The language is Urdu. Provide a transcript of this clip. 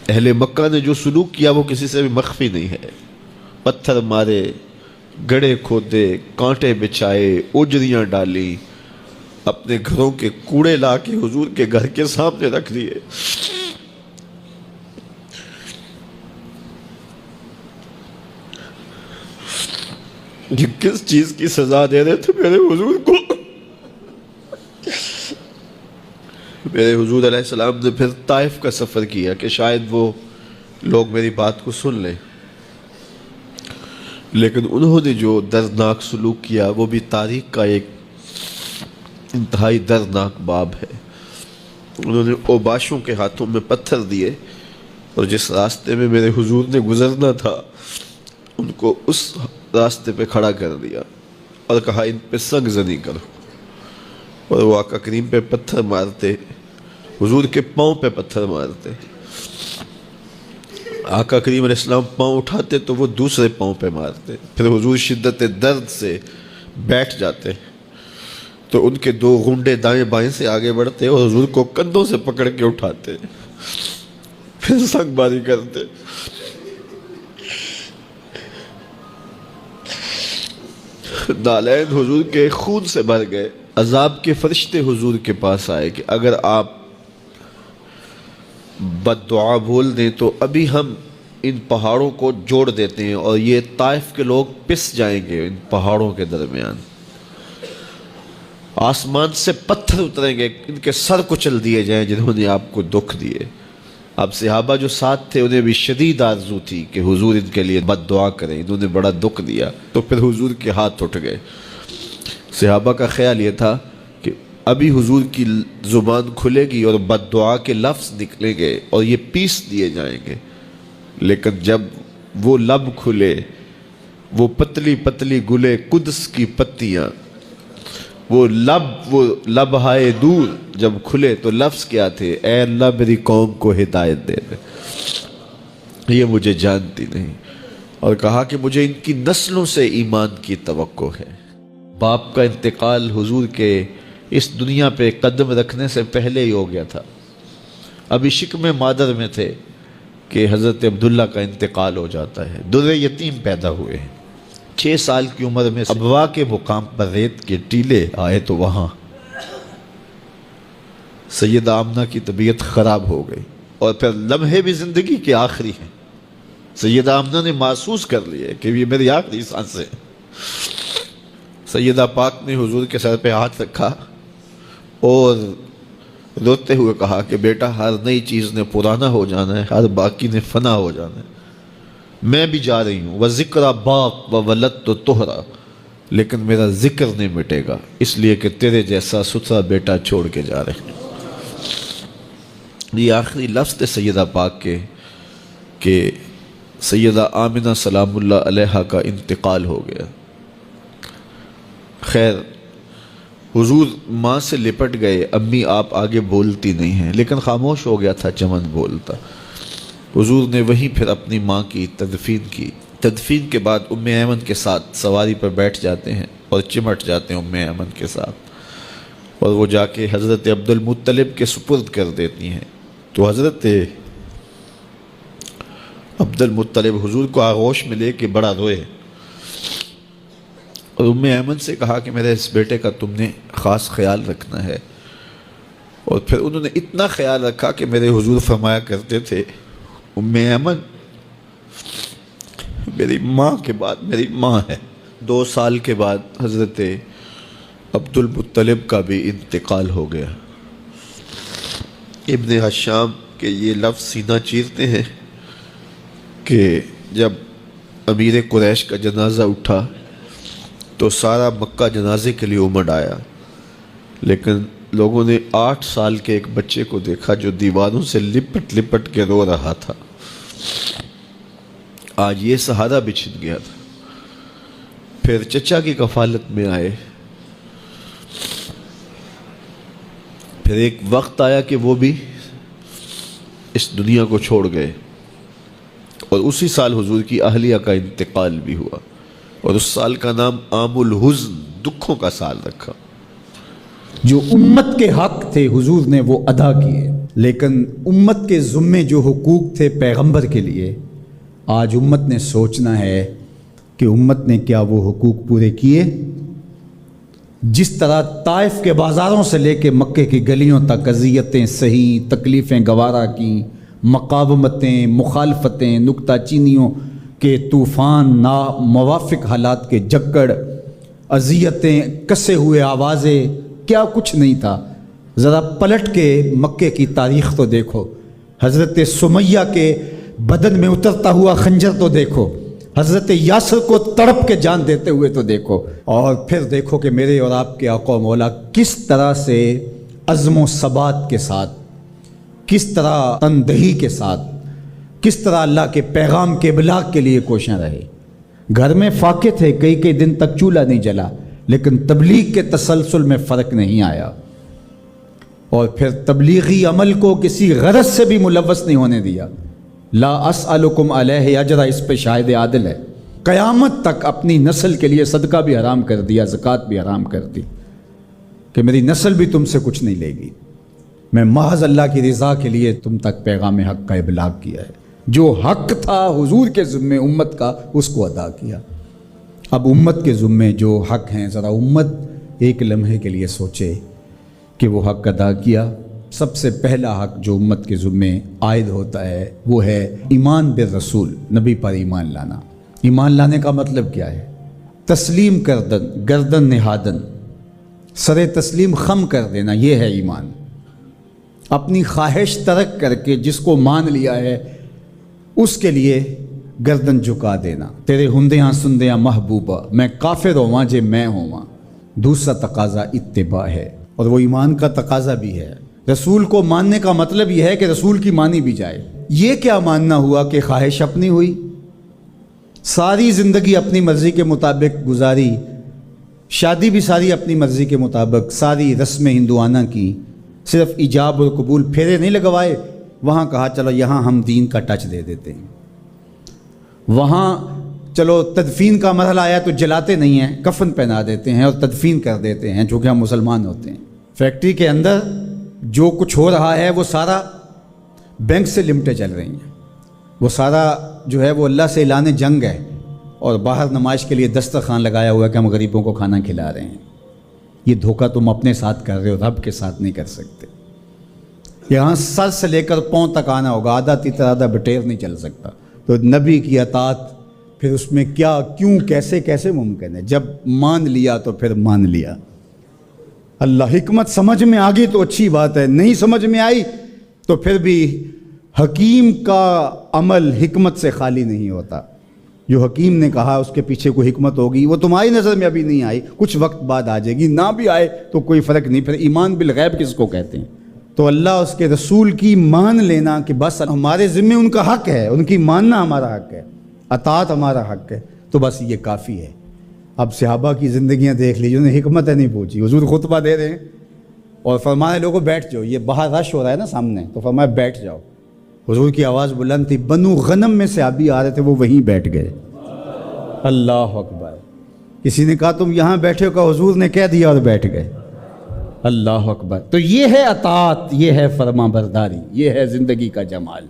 اہل مکہ نے جو سلوک کیا وہ کسی سے بھی مخفی نہیں ہے. پتھر مارے، گڑھے کھودے، کانٹے بچھائے، اجریاں ڈالی، اپنے گھروں کے کوڑے لا کے حضور کے گھر کے سامنے رکھ دیے. یہ کس چیز کی سزا دے رہے تھے میرے حضور کو؟ میرے حضور علیہ السلام نے پھر طائف کا سفر کیا کہ شاید وہ لوگ میری بات کو سن لیں، لیکن انہوں نے جو دردناک سلوک کیا وہ بھی تاریخ کا ایک انتہائی دردناک باب ہے. انہوں نے اوباشوں کے ہاتھوں میں پتھر دیے اور جس راستے میں میرے حضور نے گزرنا تھا ان کو اس راستے پہ کھڑا کر دیا اور کہا ان پہ سنگ زنی کرو، اور وہ آقا کریم پہ پتھر مارتے، حضور کے پاؤں پہ پتھر مارتے. آقا کریم علیہ السلام پاؤں اٹھاتے تو وہ دوسرے پاؤں پہ مارتے. پھر حضور شدت درد سے بیٹھ جاتے تو ان کے دو غنڈے دائیں بائیں سے آگے بڑھتے اور حضور کو کندھوں سے پکڑ کے اٹھاتے، پھر سنگ باری کرتے. نالین حضور کے خون سے بھر گئے. عذاب کے فرشتے حضور کے پاس آئے کہ اگر آپ بد دعا بول دیں تو ابھی ہم ان پہاڑوں کو جوڑ دیتے ہیں اور یہ طائف کے لوگ پس جائیں گے ان پہاڑوں کے درمیان. آسمان سے پتھر اتریں گے، ان کے سر کچل دیے جائیں جنہوں نے آپ کو دکھ دیے. اب صحابہ جو ساتھ تھے انہیں بھی شدید آرزو تھی کہ حضور ان کے لیے بد دعا کریں، انہوں نے بڑا دکھ دیا. تو پھر حضور کے ہاتھ اٹھ گئے. صحابہ کا خیال یہ تھا کہ ابھی حضور کی زبان کھلے گی اور بد دعا کے لفظ نکلیں گے اور یہ پیس دیے جائیں گے. لیکن جب وہ لب کھلے، وہ پتلی پتلی گلے قدس کی پتیاں، وہ لب ہائے دور جب کھلے تو لفظ کیا تھے؟ اے اللہ میری قوم کو ہدایت دے دے، یہ مجھے جانتی نہیں. اور کہا کہ مجھے ان کی نسلوں سے ایمان کی توقع ہے. باپ کا انتقال حضور کے اس دنیا پہ قدم رکھنے سے پہلے ہی ہو گیا تھا. ابھی شکم مادر میں تھے کہ حضرت عبداللہ کا انتقال ہو جاتا ہے. در یتیم پیدا ہوئے ہیں. 6 سال کی عمر میں ابوا کے مقام پر ریت کے ٹیلے آئے تو وہاں سیدہ آمنہ کی طبیعت خراب ہو گئی اور پھر لمحے بھی زندگی کے آخری ہیں. سیدہ آمنہ نے محسوس کر لیا کہ یہ میری آخری سانس ہے. سیدہ پاک نے حضور کے سر پہ ہاتھ رکھا اور روتے ہوئے کہا کہ بیٹا ہر نئی چیز نے پرانا ہو جانا ہے، ہر باقی نے فنا ہو جانا ہے. میں بھی جا رہی ہوں، وَذِكْرَ بَاق وَوَلَدْتُ طُهْرًا، لیکن میرا ذکر نہیں مٹے گا اس لیے کہ تیرے جیسا ستھرا بیٹا چھوڑ کے جا رہے ہیں. یہ آخری لفظ تھے سیدہ پاک کے کہ سیدہ آمنہ سلام اللہ علیہا کا انتقال ہو گیا. خیر حضور ماں سے لپٹ گئے. امی آپ آگے بولتی نہیں ہیں، لیکن خاموش ہو گیا تھا چمن بولتا. حضور نے وہیں پھر اپنی ماں کی تدفین کی. تدفین کے بعد ام ایمن کے ساتھ سواری پر بیٹھ جاتے ہیں اور چمٹ جاتے ہیں ام ایمن کے ساتھ، اور وہ جا کے حضرت عبد المطلب کے سپرد کر دیتی ہیں. تو حضرت عبد المطلب حضور کو آغوش میں لے کے بڑا روئے اور ام ایمن سے کہا کہ میرے اس بیٹے کا تم نے خاص خیال رکھنا ہے. اور پھر انہوں نے اتنا خیال رکھا کہ میرے حضور فرمایا کرتے تھے ام ایمن میری ماں کے بعد میری ماں ہے. 2 سال کے بعد حضرت عبد المطلب کا بھی انتقال ہو گیا. ابن حشام کے یہ لفظ سینہ چیرتے ہیں کہ جب امیر قریش کا جنازہ اٹھا تو سارا مکہ جنازے کے لیے امڑ آیا، لیکن لوگوں نے 8 سال کے ایک بچے کو دیکھا جو دیواروں سے لپٹ لپٹ کے رو رہا تھا. آج یہ سہارا بچھن گیا تھا. پھر چچا کی کفالت میں آئے. پھر ایک وقت آیا کہ وہ بھی اس دنیا کو چھوڑ گئے، اور اسی سال حضور کی اہلیہ کا انتقال بھی ہوا، اور اس سال کا نام عام الحزن، دکھوں کا سال رکھا. جو امت کے حق تھے حضور نے وہ ادا کیے. لیکن امت کے ذمے جو حقوق تھے پیغمبر کے لیے، آج امت نے سوچنا ہے کہ امت نے کیا وہ حقوق پورے کیے؟ جس طرح طائف کے بازاروں سے لے کے مکے کی گلیوں تک اذیتیں سہی، تکلیفیں گوارا کی، مقاومتیں، مخالفتیں، نکتہ چینیوں کے طوفان، ناموافق حالات کے جکڑ، اذیتیں، کسے ہوئے آوازیں، کیا کچھ نہیں تھا۔ ذرا پلٹ کے مکے کی تاریخ تو دیکھو، حضرت سمیہ کے بدن میں اترتا ہوا خنجر تو دیکھو، حضرت یاسر کو تڑپ کے جان دیتے ہوئے تو دیکھو، اور پھر دیکھو کہ میرے اور آپ کے آقا و مولا کس طرح سے عزم و ثبات کے ساتھ، کس طرح تندہی کے ساتھ، کس طرح اللہ کے پیغام کے ابلاغ کے لیے کوشاں رہے۔ گھر میں فاقے تھے، کئی دن تک چولہا نہیں جلا، لیکن تبلیغ کے تسلسل میں فرق نہیں آیا، اور پھر تبلیغی عمل کو کسی غرض سے بھی ملوث نہیں ہونے دیا۔ لا اسألکم علیہ اجرا، اس پہ شاہد عادل ہے۔ قیامت تک اپنی نسل کے لیے صدقہ بھی حرام کر دیا، زکوٰۃ بھی حرام کر دی، کہ میری نسل بھی تم سے کچھ نہیں لے گی، میں محض اللہ کی رضا کے لیے تم تک پیغام حق کا ابلاغ کیا ہے۔ جو حق تھا حضور کے ذمے امت کا، اس کو ادا کیا۔ اب امت کے ذمے جو حق ہیں، ذرا امت ایک لمحے کے لیے سوچے کہ وہ حق ادا کیا۔ سب سے پہلا حق جو امت کے ذمے عائد ہوتا ہے وہ ہے ایمان بالرسول، نبی پر ایمان لانا۔ ایمان لانے کا مطلب کیا ہے؟ تسلیم کردن، گردن نہادن، سر تسلیم خم کر دینا، یہ ہے ایمان۔ اپنی خواہش ترک کر کے جس کو مان لیا ہے اس کے لیے گردن جھکا دینا۔ تیرے ہندیاں سندیاں محبوبہ، میں کافر ہواں جے میں ہواں۔ دوسرا تقاضا اتباع ہے، اور وہ ایمان کا تقاضا بھی ہے۔ رسول کو ماننے کا مطلب یہ ہے کہ رسول کی مانی بھی جائے۔ یہ کیا ماننا ہوا کہ خواہش اپنی ہوئی، ساری زندگی اپنی مرضی کے مطابق گزاری، شادی بھی ساری اپنی مرضی کے مطابق، ساری رسمیں ہندوانہ کی، صرف ایجاب اور قبول، پھیرے نہیں لگوائے، وہاں کہا چلو یہاں ہم دین کا ٹچ دے دیتے ہیں، وہاں چلو تدفین کا مرحلہ آیا تو جلاتے نہیں ہیں، کفن پہنا دیتے ہیں اور تدفین کر دیتے ہیں چونکہ ہم مسلمان ہوتے ہیں۔ فیکٹری کے اندر جو کچھ ہو رہا ہے وہ سارا بینک سے لمٹیں چل رہی ہیں، وہ سارا جو ہے وہ اللہ سے اعلان جنگ ہے، اور باہر نمائش کے لیے دسترخوان لگایا ہوا ہے کہ ہم غریبوں کو کھانا کھلا رہے ہیں۔ یہ دھوکہ تم اپنے ساتھ کر رہے ہو، رب کے ساتھ نہیں کر سکتے۔ یہاں سر سے لے کر پاؤں تک آنا ہوگا، آدھا تیتر آدھا بٹیر نہیں چل سکتا۔ تو نبی کی اطاعت پھر اس میں کیا، کیوں، کیسے ممکن ہے؟ جب مان لیا تو پھر مان لیا۔ اللہ حکمت سمجھ میں آ گئی تو اچھی بات ہے، نہیں سمجھ میں آئی تو پھر بھی حکیم کا عمل حکمت سے خالی نہیں ہوتا۔ جو حکیم نے کہا اس کے پیچھے کوئی حکمت ہوگی، وہ تمہاری نظر میں ابھی نہیں آئی، کچھ وقت بعد آ جائے گی، نہ بھی آئے تو کوئی فرق نہیں۔ پھر ایمان بالغیب کس کو کہتے ہیں؟ تو اللہ اس کے رسول کی مان لینا کہ بس ہمارے ذمے ان کا حق ہے، ان کی ماننا ہمارا حق ہے، اطاعت ہمارا حق ہے، تو بس یہ کافی ہے۔ اب صحابہ کی زندگیاں دیکھ لیجیے، انہیں حکمت نہیں پوچھی۔ حضور خطبہ دے رہے ہیں اور فرمایا لوگوں بیٹھ جاؤ، یہ باہر رش ہو رہا ہے نا سامنے، تو فرمایا بیٹھ جاؤ۔ حضور کی آواز بلند تھی، بنو غنم میں صحابی آ رہے تھے، وہ وہیں بیٹھ گئے۔ اللہ اکبر۔ کسی نے کہا تم یہاں بیٹھے ہو، کہ حضور نے کہہ دیا اور بیٹھ گئے۔ اللہ اکبر۔ تو یہ ہے اطاعت، یہ ہے فرما برداری، یہ ہے زندگی کا جمال۔